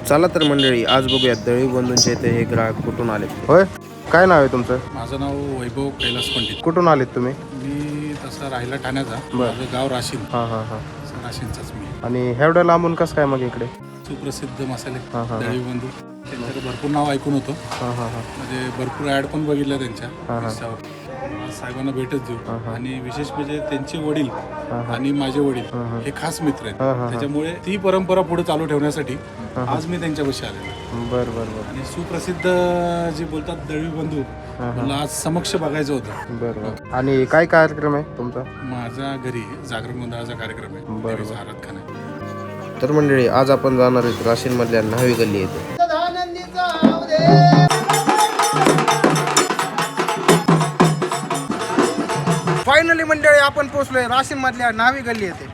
चला तर मंडळी, आज बघूया दळवी बंधूंचे इथे हे ग्राहक कुठून आले. होय, काय नाव आहे तुमचं? माझं नाव वैभव कैलास पंडित. कुठून आलेत तुम्ही? मी तसा राहिला ठाण्याचा. बरं. माझं गाव राशीन. हां हां हां. राशीनचाच मी. आणि एवढ्या लांबून कसं काय मग इकडे? सुप्रसिद्ध मसाले हां, हां. दळवी बंधू. त्यांच्याकडे भरपूर नाव ऐकून होतं. हां हां हां. म्हणजे भरपूर ॲड पण बघितल्या त्यांच्या हां, हां. इंस्टावर. साहेबांना भेटच देऊ. हां, हां. आणि विशेष म्हणजे त्यांचे वडील हां. आणि माझे वडील हां, हां. हे खास मित्र हां, हां, आहेत. हां. त्याच्यामुळे ती परंपरा पुढे चालू ठेवण्यासाठी हां. आज मी त्यांच्यापाशी आलेलो. बरं बरं बरं आणि सुप्रसिद्ध जे बोलतात दळवी बंधू, हां. मला आज समक्ष बघायचं होतं. बरं बरं. आणि काय कार्यक्रम आहे तुमचा? माझ्या घरी जागरण गोंधळाचा कार्यक्रम आहे. बरं. देवीचा आराधना आहे. तर मंडळी, आज आपण जाणार आहोत राशीनमधल्या न्हावी गल्ली येथे. फायनली मंडळी आपण पोहोचलोय राशीन मधल्या न्हावी गल्ली येथे.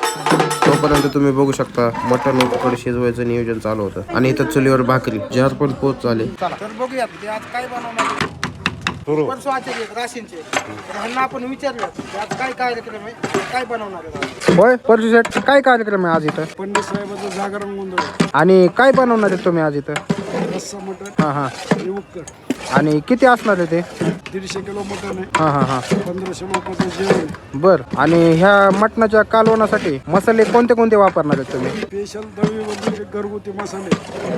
तोपर्यंत तुम्ही बघू शकता मटण एकीकडे शिजवायचं नियोजन चालू होतं आणि इथं चुलीवर भाकरी जहर पण पोच चाले. चला तर बघूयात ते आज काय बनवणार आहे. परसू आचार्य आहेत राशीनचे. तर ह्यांना आपण विचारूया की आज काय कार्यक्रम आहे, काय बनवणार आहे. होय परशु शेठ, काय कार्यक्रम आहे आज इथं? पंडित साहेबाचं जागरण गोंधळ, आणि काय बनवणार आहे तुम्ही आज इथं? रस्सा मटण हां हां. आणि उक्कड. आणि किती असणार आहे ते? 150 किलो मटण आहे. हां हां हां. 1500 लोकांचं जेवण. बर. आणि ह्या मटणाच्या कालवणासाठी मसाले कोणते कोणते वापरणार आहेत तुम्ही? स्पेशल दळवी बंधूचे घरगुती मसाले.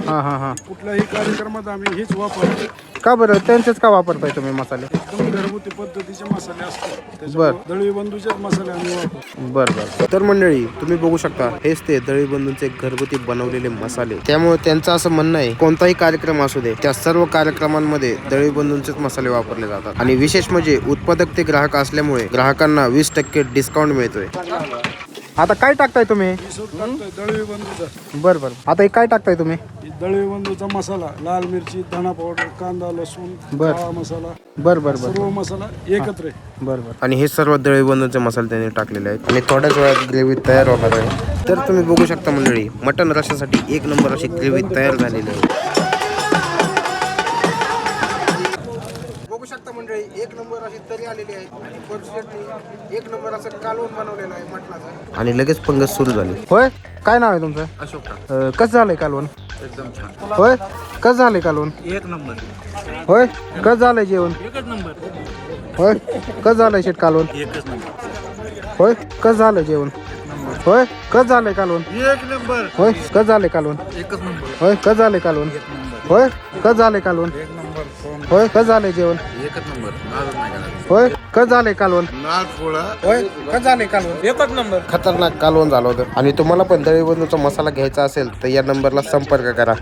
हां हां हां. कुठल्याही कार्यक्रमात आम्ही हेच वापरतो. का बरं त्यांचेच का वापरताय तुम्ही मसाले? एकदम घरगुती पद्धतीचे मसाले असतात. बर. दळवी बंधूचेच मसाले आम्ही वापरतो. बर बर. तर मंडळी, तुम्ही बघू शकता हेच ते दळवी बंधूंचे घरगुती बनवलेले मसाले. त्यामुळे त्यांचं असं म्हणणं आहे, कोणताही कार्यक्रम असू दे त्या सर्व कार्यक्रमांमध्ये दळवी बंधूंचेच मसाले वापरले जातात. आणि विशेष म्हणजे उत्पादक ते ग्राहक असल्यामुळे ग्राहकांना 20% डिस्काउंट मिळतोय. आता काय टाकताय तुम्ही? टाकतोय दळवी बंधूचा. बर बर. आता हे काय टाकताय तुम्ही? दळवी बंधूचा मसाला, लाल मिरची, धना पावडर, कांदा, लसूण, बर. काळा मसाला, बर बर बर. सर्व मसाला एकत्र आहे. बर बर. आणि हे सर्व दळवी बंधूंचे मसाले त्यांनी टाकलेले आहेत आणि थोड्याच वेळात ग्रेव्ही तयार होणार आहे. तर तुम्ही बघू शकता मंडळी, मटण रशासाठी एक नंबर अशी ग्रेव्ही तयार झालेली आहे. बघू शकता मंडळी, एक नंबर अशी तरी आलेली आहे. आणि परशेटनी एक नंबर असं कालवण बनवलेलं आहे मटणाचं. आणि लगेच पंगत सुरू झाली. होय, काय नाव आहे तुमचं? अशोक कसं झालंय कालवण? एकदम छान. होय, कसं झालंय कालवण? एक नंबर. होय, कसं झालंय जेवण? एकच नंबर. होय, कसं झालंय शेट कालवण? एकच नंबर. होय, कसं झालंय जेवण? होय, कसं झालंय कालवण? एक नंबर. होय, कसं झालंय कालवण? एकच नंबर. होय, कसं झालंय कालवण? होय, कसं झालंय कालवण? एक नंबर. होय, कसं झालंय जेवण? एकच नंबर. नाद नाही करायचं. होय, कसं झालंय कालवण? नाद पोळा. होय, कसं झालंय कालवण? एकच नंबर. खतरनाक कालवण झालं होतं. आणि तुम्हाला पण दळवी बंधूचा मसाला घ्यायचा असेल तर या नंबरला संपर्क करा.